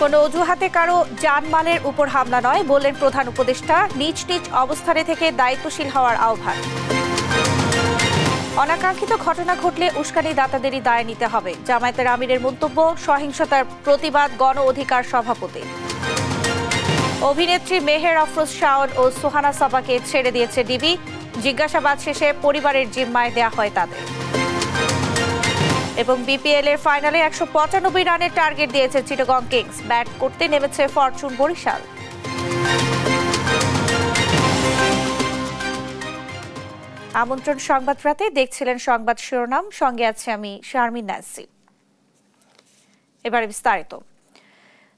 কোনো অজুহাতে কারো জানমালের উপর হামলা নয় বললেন প্রধান উপদেষ্টা। নিজ নিজ অবস্থানে থেকে দায়িত্বশীল হওয়ার আহ্বান। অনাকাঙ্ক্ষিত ঘটনা ঘটলে উস্কানিদাতাদেরই দায় নিতে হবে, জামায়াতের আমিরের মন্তব্য। সহিংসতার প্রতিবাদ গণ অধিকার সভাপতি। অভিনেত্রী মেহের আফরোজ শাওন ও সুহানা সাবাকে ছেড়ে দিয়েছে ডিবি। জিজ্ঞাসাবাদ শেষে পরিবারের জিম্মায় দেয়া হয় তাদের। এবং বিপিএল এর ফাইনালে 195 রানের টার্গেট দিয়েছে চিটাগং কিংস। ব্যাট করতে নেমেছে ফরচুন বরিশাল। আমন্ত্রণ সংবাদ রাতে দেখছিলেন সংবাদ শিরোনাম, সঙ্গে আছে আমি শারমিন নাসি। এবারে বিস্তারিত।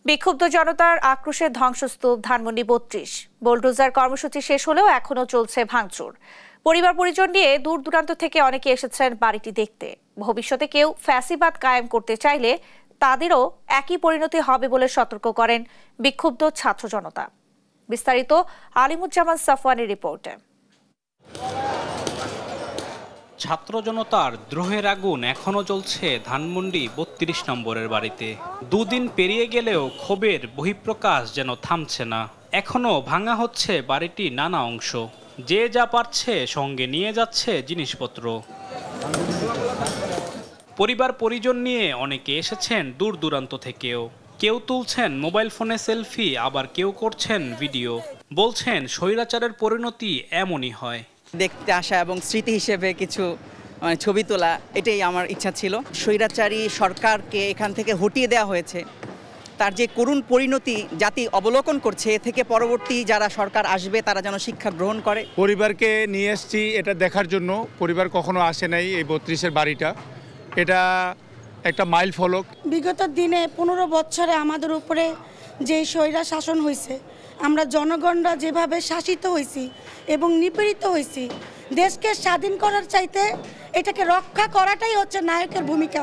বিক্ষুব্ধ জনতার আক্রোশে ধ্বংসস্তূপ ধানমন্ডি 32। বোলডোজার কর্মসূচি শেষ হলেও এখনো চলছে ভাঙচুর। পরিবার পরিজন নিয়ে দূর দূরান্ত থেকে অনেকে এসেছেন বাড়িটি দেখতে। ভবিষ্যতে কেউ ফ্যাসিবাদ কায়েম করতে চাইলে তাদেরও একই পরিণতি হবে বলে সতর্ক করেন বিক্ষুব্ধ ছাত্র জনতা। বিস্তারিত আলিমুজ্জামান সাফওয়ানের রিপোর্টে। ছাত্র জনতার দ্রোহের আগুন এখনো জ্বলছে ধানমন্ডি 32 নম্বরের বাড়িতে। দুদিন পেরিয়ে গেলেও ক্ষোভের বহিঃপ্রকাশ যেন থামছে না। এখনো ভাঙা হচ্ছে বাড়িটির নানা অংশ। যে যা পারছে সঙ্গে নিয়ে যাচ্ছে জিনিসপত্র। পরিবার পরিজন নিয়ে অনেকে এসেছেন দূর দূরান্ত থেকেও। কেউ তুলছেন মোবাইল ফোনে সেলফি, আবার কেউ করছেন ভিডিও। বলছেন স্বৈরাচারের পরিণতি এমনই হয়। দেখতে আসা এবং স্মৃতি হিসেবে কিছু ছবি তোলা, এটাই আমার ইচ্ছা ছিল। স্বৈরাচারী সরকারকে এখান থেকে হটিয়ে দেওয়া হয়েছে, তার যে করুণ পরিণতি জাতি অবলোকন করছে, এ থেকে পরবর্তী যারা সরকার আসবে তারা যেন শিক্ষা গ্রহণ করে। পরিবারকে নিয়ে এসেছি এটা দেখার জন্য। পরিবার কখনো আসে নাই এই 32-এর বাড়িটা। এটা একটা মাইল ফলক। বিগত দিনে 15 বছরে আমাদের উপরে যে স্বৈরা শাসন হয়েছে, আমরা জনগণরা যেভাবে শাসিত হয়েছি এবং নিপীড়িত হয়েছি, দেশকে স্বাধীন করার চাইতে এটাকে রক্ষা করাটাই হচ্ছে নায়কের ভূমিকা।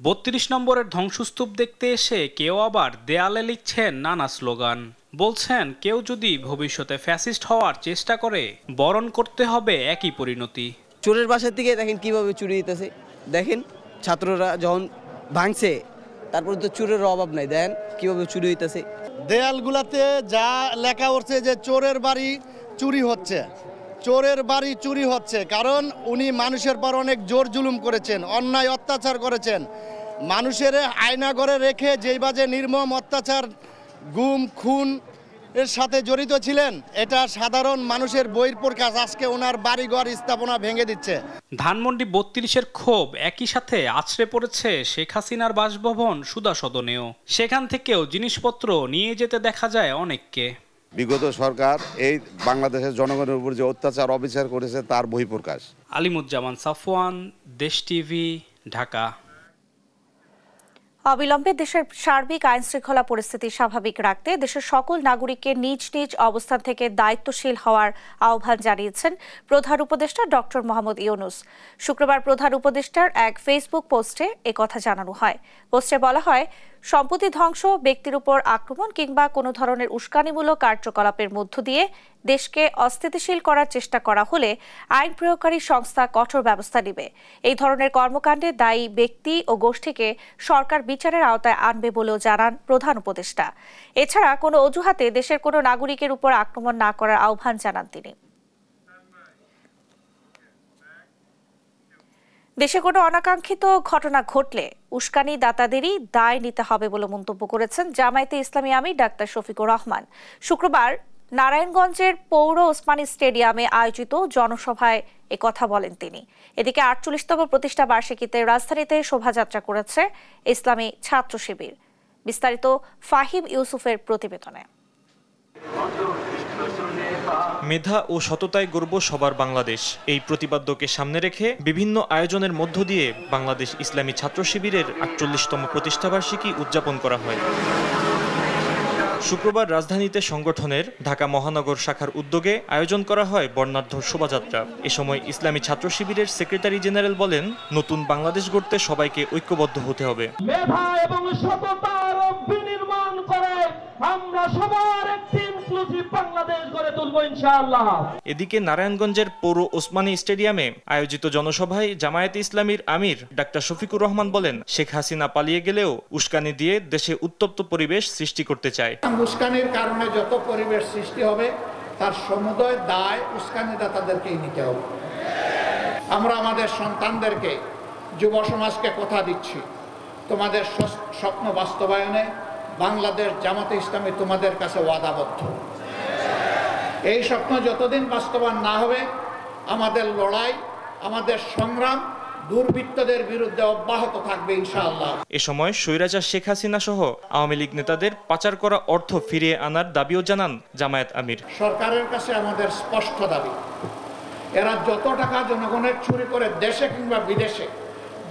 32 নম্বরের ধ্বংসস্তূপ দেখতে এসে কেউ আবার দেয়ালে লিখছেন নানা স্লোগান। বলছেন কেউ যদি ভবিষ্যতে ফ্যাসিস্ট হওয়ার চেষ্টা করে বরণ করতে হবে একই পরিণতি। চোরের বাসার থেকে দেখেন কিভাবে চুরি দিতেছে। দেখেন ছাত্ররা যখন ভাঙছে তারপরে তো চোরের অভাব নাই, দেখেন কিভাবে চুরি হইতেছে। দেয়ালগুলাতে যা লেখা উঠছে যে চোরের বাড়ি চুরি হচ্ছে, চোরের বাড়ি চুরি হচ্ছে। কারণ উনি মানুষের পর অনেক জোর জুলুম করেছেন, অন্যায় অত্যাচার করেছেন। মানুষের আয়না ঘরে রেখে যেই বাজে নির্মম অত্যাচার, গুম খুন এর সাথে জড়িত ছিলেন, এটা সাধারণ মানুষের বহিঃপ্রকাশ। আজকে ওনার বাড়িঘর স্থাপনা ভেঙে দিচ্ছে। ধানমন্ডি 32-এর ক্ষোভ একই সাথে আছড়ে পড়েছে শেখ হাসিনার বাসভবন সুধা সদনেও। সেখান থেকেও জিনিসপত্র নিয়ে যেতে দেখা যায় অনেককে। বিগত সরকার এই বাংলাদেশের জনগণের উপর যে অত্যাচার অবিচার করেছে তার বহিঃপ্রকাশ। আলিমুজ্জামান সাফওয়ান, দেশ টিভি, ঢাকা। অবিলম্বে দেশের সার্বিক আইন শৃঙ্খলা পরিস্থিতি স্বাভাবিক রাখতে দেশের সকল নাগরিককে নিজ নিজ অবস্থান থেকে দায়িত্বশীল হওয়ার আহ্বান জানিয়েছেন প্রধান উপদেষ্টা ডক্টর মোহাম্মদ ইউনূস। শুক্রবার প্রধান উপদেষ্টার এক ফেসবুক পোস্টে একথা জানানো হয়। পোস্টে বলা হয়, সম্পত্তি ধ্বংস, ব্যক্তির উপর আক্রমণ কিংবা কোনো ধরনের উস্কানিমূলক কার্যকলাপের মধ্য দিয়ে দেশকে অস্থিতিশীল করার চেষ্টা করা হলে আইন প্রয়োগকারী সংস্থা কঠোর ব্যবস্থা নেবে। এই ধরনের কর্মকাণ্ডে দায়ী ব্যক্তি ও গোষ্ঠীকে সরকার বিচারের আওতায় আনবে বলেও জানান প্রধান উপদেষ্টা। এছাড়া কোনো অজুহাতে দেশের কোনো নাগরিকের উপর আক্রমণ না করার আহ্বান জানান তিনি। দেশে কোনো অনাকাঙ্ক্ষিত ঘটনা ঘটলে উস্কানিদাতাদেরই দায় নিতে হবে বলে মন্তব্য করেছেন জামায়াতে ইসলামী আমির ডাক্তার শফিকুর রহমান। শুক্রবার নারায়ণগঞ্জের পৌর ওসমানী স্টেডিয়ামে আয়োজিত জনসভায় একথা বলেন তিনি। এদিকে ৪৮তম প্রতিষ্ঠা বার্ষিকীতে রাজধানীতে শোভাযাত্রা করেছে ইসলামী ছাত্র শিবির। বিস্তারিত ফাহিম ইউসুফের প্রতিবেদনে। মেধা ও সততায় গর্ব সবার বাংলাদেশ, এই প্রতিপাদ্যকে সামনে রেখে বিভিন্ন আয়োজনের মধ্য দিয়ে বাংলাদেশ ইসলামী ছাত্র শিবিরের ৪৮তম প্রতিষ্ঠাবার্ষিকী উদযাপন করা হয়। শুক্রবার রাজধানীতে সংগঠনের ঢাকা মহানগর শাখার উদ্যোগে আয়োজন করা হয় বর্ণাঢ্য শোভাযাত্রা। এ সময় ইসলামী ছাত্র শিবিরের সেক্রেটারি জেনারেল বলেন, নতুন বাংলাদেশ গড়তে সবাইকে ঐক্যবদ্ধ হতে হবে। মেধা এবং সততার বিনির্মাণ করে আমরা সবার একটি ইনক্লুসিভ বাংলাদেশ বাংলাদেশ গড়ে তুলবো ইনশাআল্লাহ। এদিকে নারায়ণগঞ্জের পৌর ওসমানী স্টেডিয়ামে আয়োজিত জনসভায় জামায়াতে ইসলামীর আমির ডাক্তার শফিকুর রহমান বলেন, শেখ হাসিনা পালিয়ে গেলেও উস্কানি দিয়ে দেশে উত্তপ্ত পরিবেশ সৃষ্টি করতে চায়। উস্কানির কারণে যত পরিবেশ সৃষ্টি হবে তার সমুদয় দায় উস্কানিদাতাদেরকেই নিতে হবে। আমরা আমাদের সন্তানদেরকে, যুব সমাজকে কথা দিচ্ছি, তোমাদের স্বপ্ন বাস্তবায়নে বাংলাদেশ জামাতে ইসলামী তোমাদের কাছে ওয়াদাবদ্ধ। এই স্বপ্ন যতদিন বাস্তবায়ন না হবে আমাদের লড়াই, আমাদের সংগ্রাম দুর্বৃত্তদের বিরুদ্ধে অব্যাহত থাকবে ইনশাআল্লাহ। এ সময় স্বৈরাচার শেখ হাসিনা সহ আওয়ামী লীগ নেতাদের পাচার করা অর্থ ফিরিয়ে আনার দাবিও জানান জামায়াত আমির। সরকারের কাছে আমাদের স্পষ্ট দাবি, এরা যত টাকা জনগণের চুরি করে দেশে কিংবা বিদেশে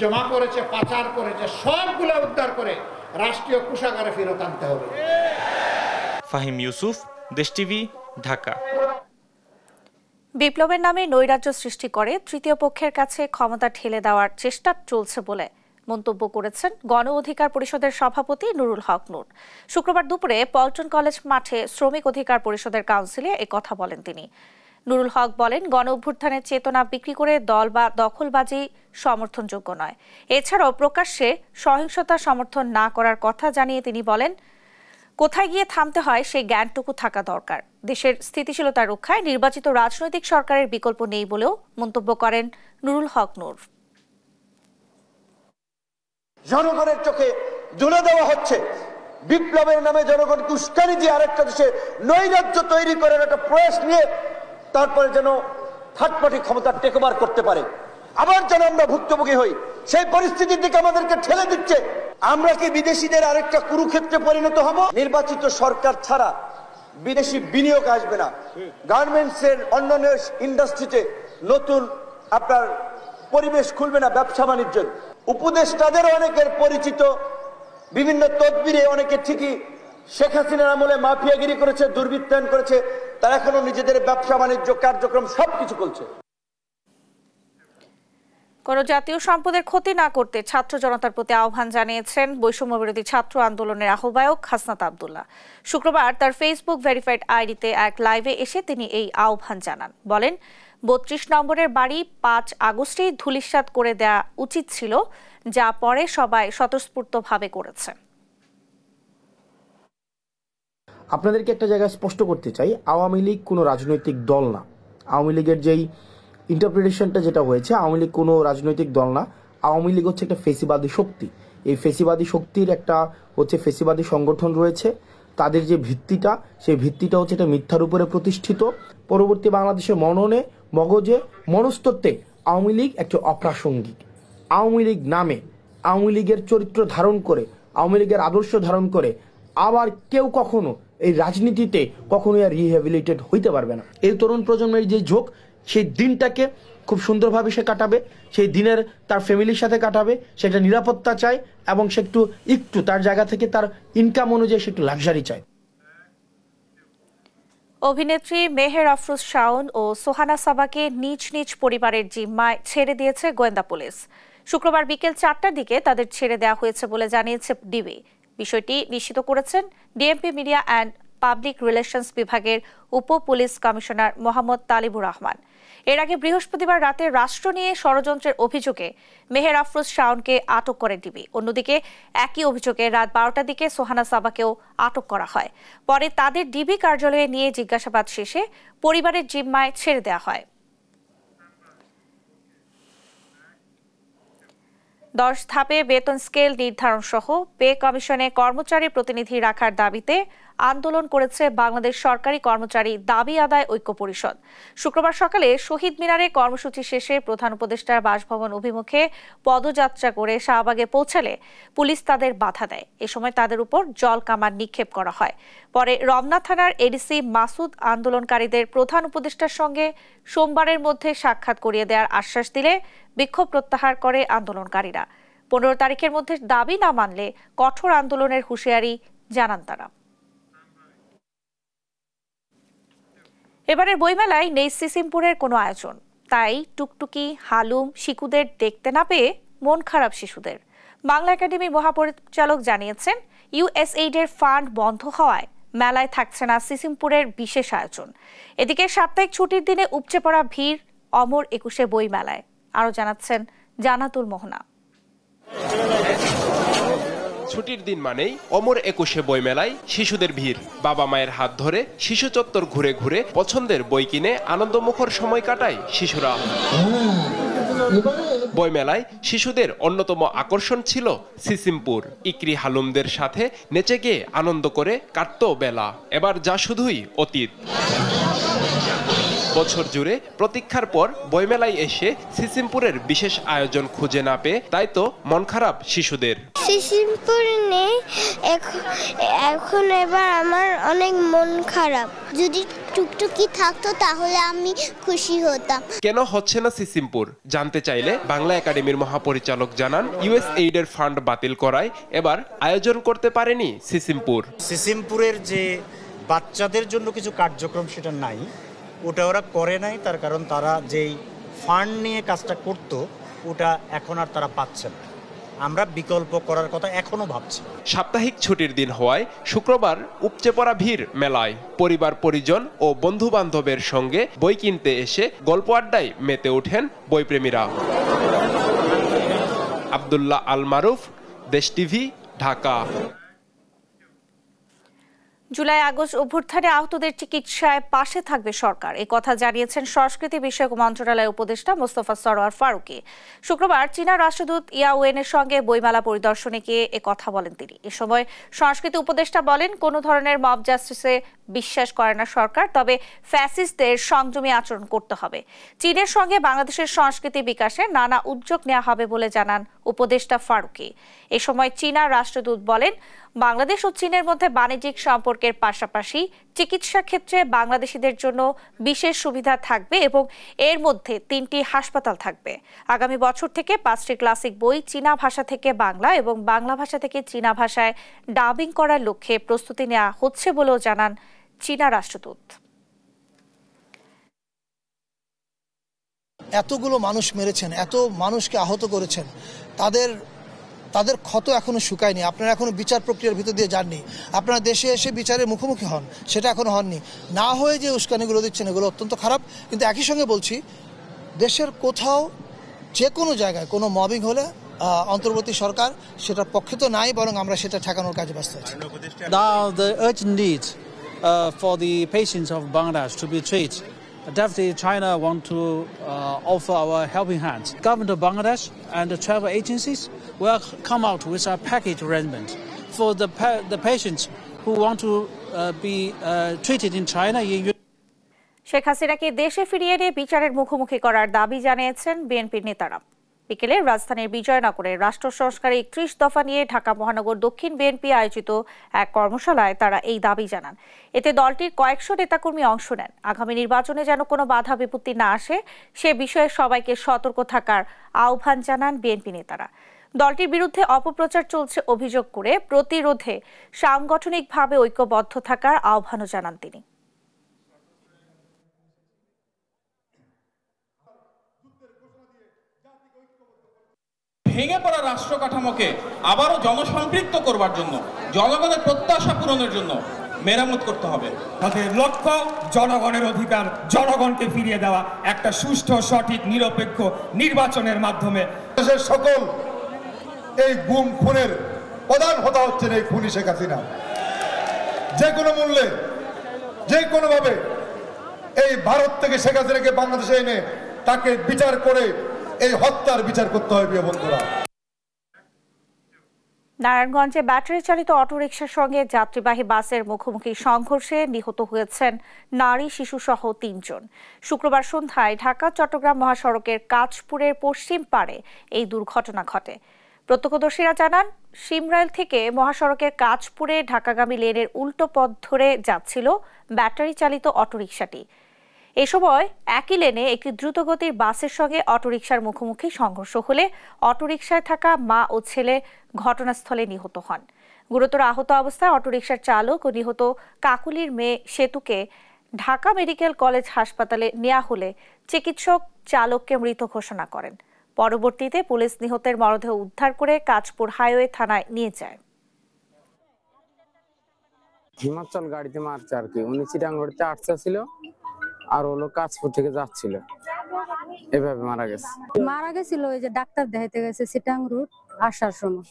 জমা করেছে, পাচার করেছে, সবগুলো উদ্ধার করে রাষ্ট্রীয় কোষাগারে ফেরত আনতে হবে। ফাহিম ইউসুফ, দেশ টিভি, ঢাকা। বিপ্লবের নামে নৈরাজ্য সৃষ্টি করে তৃতীয় পক্ষের কাছে ক্ষমতা ঠেলে দেওয়ার চেষ্টা চলছে বলে মন্তব্য করেছেন গণ অধিকার পরিষদের সভাপতি নুরুল হক নূর। শুক্রবার দুপুরে পল্টন কলেজ মাঠে শ্রমিক অধিকার পরিষদের কাউন্সিলে একথা বলেন তিনি। নুরুল হক বলেন, গণ অভ্যুত্থানের চেতনা বিক্রি করে দল বা দখলবাজি সমর্থনযোগ্য নয়। এছাড়াও প্রকাশ্যে সহিংসতা সমর্থন না করার কথা জানিয়ে তিনি বলেন, কোথায় গিয়ে থামতে হয় সেই জ্ঞানটুকু থাকা দরকার। দেশের স্থিতিশীলতা রক্ষায় নির্বাচিত রাজনৈতিক সরকারের বিকল্প নেই বলেও মন্তব্য করেন নুরুল হক নূর। জনগণের চোখে ধুলে দেওয়া হচ্ছে, বিপ্লবের নামে জনগণকে উস্কানি দিয়ে আরেকটা দেশে নৈরাজ্য তৈরি করার একটা প্রয়াস নিয়ে তারপরে যেন থার্ড পার্টি ক্ষমতা টেক ওভার করতে পারে, আবার যেন আমরা ভুক্তভোগী হই, সেই পরিস্থিতির দিকে আমাদেরকে ঠেলে দিচ্ছে। আমরা কি বিদেশিদের আরেকটা কুরুক্ষেত্রে পরিণত হব? নির্বাচিত সরকার ছাড়া বিদেশি বিনিয়োগ আসবে না, গার্মেন্টস এর অন্যান্য ইন্ডাস্ট্রিতে নতুন আপনার পরিবেশ খুলবে না, ব্যবসা বাণিজ্যের। উপদেষ্টাদের অনেকের পরিচিত বিভিন্ন তদবিরে অনেকে ঠিকই শেখ হাসিনার আমলে মাফিয়াগিরি করেছে, দুর্বৃত্তায়ন করেছে, তারা এখনো নিজেদের ব্যবসা বাণিজ্য কার্যক্রম সবকিছু করছে। কোন জাতীয় সম্পদের ক্ষতি না করতে ছাত্র জনতার প্রতি আহ্বান জানিয়েছেন বৈষম্য বিরোধী ছাত্র আন্দোলনের আহ্বায়ক হাসনাত আব্দুল্লাহ। শুক্রবার তার ফেসবুক ভেরিফাইড আইডিতে এক লাইভে এসে তিনি এই আহ্বান জানান। বলেন, ৩২ নম্বরের বাড়ি ৫ আগস্টেই ধূলিসাৎ করে দেওয়া উচিত ছিল, যা পরে সবাই স্বতঃস্ফূর্তভাবে করেছে। আপনাদেরকে একটা জায়গায় স্পষ্ট করতে চাই, আওয়ামী লীগ কোনো রাজনৈতিক দল না। আওয়ামী লীগের যেই ইন্টারপ্রিটেশনটা যেটা হয়েছে, আওয়ামী লীগ কোনো রাজনৈতিক দল না, আওয়ামী লীগ হচ্ছে একটা ফেসিবাদী শক্তি। এই ফেসিবাদী শক্তির একটা হচ্ছে ফেসিবাদী সংগঠন রয়েছে, তাদের যে ভিত্তিটা, সেই ভিত্তিটা হচ্ছে এটা মিথ্যার উপরে প্রতিষ্ঠিত। পরবর্তী বাংলাদেশের মননে, মগজে, মনস্তত্ত্বে আওয়ামী লীগ একটা অপ্রাসঙ্গিক। আওয়ামী লীগ নামে, আওয়ামী লীগের চরিত্র ধারণ করে, আওয়ামী লীগের আদর্শ ধারণ করে আবার কেউ কখনো এই রাজনীতিতে কখনোই আর রিহ্যাবিলিটেড হইতে পারবে না। এই তরুণ প্রজন্মের যে ঝোঁক, সেই দিনটাকে খুব সুন্দরভাবে সে কাটাবে, সেই দিনের তার ফ্যামিলির সাথে কাটাবে, সেটা নিরাপত্তা চায় এবং সে একটু তার জায়গা থেকে তার ইনকাম অনুযায়ী সে একটু লাক্সারি চায়। অভিনেত্রী মেহের আফরোজ শাওন ও সোহানা সাবাকে নিজ নিজ পরিবারের জিম্মায় ছেড়ে দিয়েছে গোয়েন্দা পুলিশ। শুক্রবার বিকেল 4টার দিকে তাদের ছেড়ে দেওয়া হয়েছে বলে জানিয়েছে ডিবি। বিষয়টি নিশ্চিত করেছেন DMP media and public relations বিভাগের উপ পুলিশ কমিশনার মোহাম্মদ তালিবুর রহমান। এর আগে বৃহস্পতিবার রাতে রাষ্ট্র নিয়ে ষড়যন্ত্রের অভিযোগে মেহের আফরোজ শাওনকে আটক করে ডিবি। অন্যদিকে একই অভিযোগে রাত 12টার দিকে সোহানা সাবাকেও আটক করা হয়। পরে তাদের ডিবি কার্যালয়ে নিয়ে জিজ্ঞাসাবাদ শেষে পরিবারের জিম্মায় ছেড়ে দেওয়া হয়। 10 ধাপে বেতন স্কেল নির্ধারণ সহ পে কমিশনে কর্মচারী প্রতিনিধি রাখার দাবিতে আন্দোলন করেছে বাংলাদেশ সরকারি কর্মচারী দাবি আদায় ঐক্য পরিষদ। শুক্রবার সকালে শহীদ মিনারে কর্মসূচি শেষে প্রধান উপদেষ্টার বাসভবন অভিমুখে পদযাত্রা করে শাহবাগে পৌঁছালে পুলিশ তাদের বাধা দেয়। এ সময় তাদের উপর জল কামান নিক্ষেপ করা হয়। পরে রমনা থানার এডিসি মাসুদ আন্দোলনকারীদের প্রধান উপদেষ্টার সঙ্গে সোমবারের মধ্যে সাক্ষাৎ করিয়ে দেওয়ার আশ্বাস দিলে বিক্ষোভ প্রত্যাহার করে আন্দোলনকারীরা। 15 তারিখের মধ্যে দাবি না মানলে কঠোর আন্দোলনের হুঁশিয়ারি জানান তারা। এবারের বইমেলায় নেই সিসিমপুরের কোনো আয়োজন, তাই টুকটুকি, হালুম, শিকুদের দেখতে না পেয়ে মন খারাপ শিশুদের। বাংলা একাডেমির মহাপরিচালক জানিয়েছেন, ইউএসএইডের ফান্ড বন্ধ হওয়ায় মেলায় থাকছে না সিসিমপুরের বিশেষ আয়োজন। এদিকে সাপ্তাহিক ছুটির দিনে উপচে পড়া ভিড় অমর একুশে বই মেলায়। আরো জানাচ্ছেন জানাতুল মোহনা। ছুটির দিন মানেই অমর একুশে বইমেলায় শিশুদের ভিড়। বাবা মায়ের হাত ধরে শিশু চত্বর ঘুরে ঘুরে পছন্দের বই কিনে আনন্দমুখর সময় কাটায় শিশুরা। বইমেলায় শিশুদের অন্যতম আকর্ষণ ছিল সিসিমপুর। ইকরি হালুমদের সাথে নেচে গিয়ে আনন্দ করে কাটত বেলা। এবার যা শুধুই অতীত। বছর জুড়ে প্রতীক্ষার পর বইমেলায় এসে সিসিমপুরের বিশেষ আয়োজন খুঁজে না পেয়ে তাই তো মন খারাপ শিশুদের। সিসিমপুর নেই এখন, এবার আমার অনেক মন খারাপ। যদি টুকটুকি থাকতো তাহলে আমি খুশি হতাম। কেন হচ্ছে না সিসিমপুর জানতে চাইলে বাংলা একাডেমির মহাপরিচালক জানান, ইউএসএইডের ফান্ড বাতিল করায় এবার আয়োজন করতে পারেনি সিসিমপুর। সিসিমপুরের যে বাচ্চাদের জন্য কিছু কার্যক্রম সেটা নাই, ওটা ওরা করে নাই। তার কারণ তারা যেই ফান্ড নিয়ে কাজটা করত ওটা এখন আর তারা পাচ্ছে না। আমরা বিকল্প করার কথা এখনো ভাবছি। সাপ্তাহিক ছুটির দিন হওয়ায় শুক্রবার উপচে পড়া ভিড় মেলায়। পরিবার পরিজন ও বন্ধু বান্ধবের সঙ্গে বই কিনতে এসে গল্প আড্ডায় মেতে ওঠেন বইপ্রেমীরা। আব্দুল্লাহ আল মারুফ, দেশ টিভি, ঢাকা। জুলাই আগস্ট অভ্যুত্থানে আহতদের চিকিৎসায় পাশে থাকবে সরকার, এই কথা জানিয়েছেন সংস্কৃতি বিষয়ক মন্ত্রণালয়ের উপদেষ্টা মোস্তফা সরোয়ার ফারুকী। শুক্রবার চীনা রাষ্ট্রদূত ইয়াওয়েনের সঙ্গে বইমেলা পরিদর্শনে গিয়ে এ কথা বলেন তিনি। এ সময় সংস্কৃতি উপদেষ্টা বলেন, কোনো ধরনের মব জাস্টিসে বিশ্বাস করে না সরকার, তবে ফ্যাসিস্টদের সংযমী আচরণ করতে হবে। চীনের সঙ্গে বাংলাদেশের সংস্কৃতি বিকাশে নানা উদ্যোগ নেওয়া হবে বলে জানান উপদেষ্টা ফারুকী। এ সময় চীনা রাষ্ট্রদূত বলেন, বাংলাদেশ ও চীনের মধ্যে বাণিজ্যিক সম্পর্কের পাশাপাশি চিকিৎসা ক্ষেত্রে বাংলাদেশিদের জন্য বিশেষ সুবিধা থাকবে এবং এর মধ্যে 3টি হাসপাতাল থাকবে। আগামী বছর থেকে 5টি ক্লাসিক বই চীনা ভাষা থেকে বাংলা এবং বাংলা ভাষা থেকে চীনা ভাষায় ডাবিং করার লক্ষ্যে প্রস্তুতি নেওয়া হচ্ছে বলেও জানান চীনা রাষ্ট্রদূত। এতগুলো মানুষ মেরেছেন, এত মানুষকে আহত করেছেন, তাদের ক্ষত এখনো শুকায়নি। আপনারা এখনো বিচার প্রক্রিয়ার ভিতর দিয়ে যাননি। আপনারা দেশে এসে বিচারের মুখোমুখি হন, সেটা এখনো হননি। না হয়ে যে উস্কানিগুলো দিচ্ছেন এগুলো অত্যন্ত খারাপ। কিন্তু একই সঙ্গে বলছি, দেশের কোথাও যে কোনো জায়গায় কোনো মবিং হলে অন্তর্বর্তী সরকার সেটার পক্ষে তো নাই, বরং আমরা সেটা ঠেকানোর কাজে ব্যস্ত আছি। Now the urgent need for the patients of Bangladesh to be treated. Definitely China want to offer our helping hands. Government of Bangladesh and the travel agencies will come out with a package arrangement for the patients who want to be treated in China. Sheikh হাসিনাকে দেশে ফিরিয়ে এনে বিচারের মুখোমুখি করার দাবি জানিয়েছেন বিএনপির নেতারা। বিকেলে রাজধানীর বিজয়নগরে রাষ্ট্র সংস্কারে 31 দফা নিয়ে ঢাকা মহানগর দক্ষিণ বিএনপি আয়োজিত এক কর্মশালায় তারা এই দাবি জানান। এতে দলটির কয়েকশো নেতাকর্মী অংশ নেন। আগামী নির্বাচনে যেন কোনো বাধা বিপত্তি না আসে সে বিষয়ে সবাইকে সতর্ক থাকার আহ্বান জানান বিএনপি নেতারা। দলটির বিরুদ্ধে অপপ্রচার চলছে অভিযোগ করে প্রতিরোধে সাংগঠনিকভাবে ঐক্যবদ্ধ থাকার আহ্বানও জানান তিনি। ভেঙে পড়া রাষ্ট্র কাঠামোকে আবারও জনসম্পৃক্ত করবার জন্য, জনগণের প্রত্যাশা পূরণের জন্য মেরামত করতে হবে। তাদের লক্ষ্য জনগণের অধিকার জনগণকে ফিরিয়ে দেওয়া, একটা সুষ্ঠু সঠিক নিরপেক্ষ নির্বাচনের মাধ্যমে। দেশের সকল এই গুম খুনের প্রধান হোতা হচ্ছেন এই খুনি শেখ হাসিনা। যে কোনো মূল্যে যে কোনোভাবে এই ভারত থেকে শেখ হাসিনাকে বাংলাদেশে এনে তাকে বিচার করে এই হত্যার বিচার করতে হবে প্রিয় বন্ধুরা। নারায়ণগঞ্জে ব্যাটারি চালিত অটোরিকশার সঙ্গে যাত্রীবাহী বাসের মুখোমুখি সংঘর্ষে নিহত হয়েছেন নারী শিশু সহ 3 জন। শুক্রবার সন্ধ্যায় ঢাকা চট্টগ্রাম মহাসড়কের কাঁচপুরের পশ্চিম পাড়ে এই দুর্ঘটনা ঘটে। প্রত্যক্ষদর্শীরা জানান, শিমরাইল থেকে মহাসড়কের কাঁচপুরে ঢাকাগামী লেনের উল্টো পথ ধরে যাচ্ছিল ব্যাটারি চালিত অটোরিকশাটি। এ সময় একই লেনে একটি দ্রুতগতির বাসের সঙ্গে অটোরিকশার মুখোমুখি সংঘর্ষ হলে অটোরিকশায় থাকা মা ও ছেলে ঘটনাস্থলে নিহত হন। গুরুতর আহত অবস্থায় অটোরিকশার চালক ও নিহত কাকুলির মেয়ে সেতুকে ঢাকা মেডিকেল কলেজ হাসপাতালে নেওয়া হলে চিকিৎসক চালককে মৃত ঘোষণা করেন। পরবর্তীতে পুলিশ নিহতের মরদেহ উদ্ধার করে কাঁচপুর হাইওয়ে থানায় নিয়ে যায়। হিমাচল গাড়িতে মারছে আর কি, উনি চিটাঙ্গড়িতে আসছিল আর হলো কাজপুর থেকে যাচ্ছিল, এভাবে মারা গেছে। মারা গেছিল ওই যে ডাক্তার দেখাইতে গেছে চিটাং রুট আসার সময়।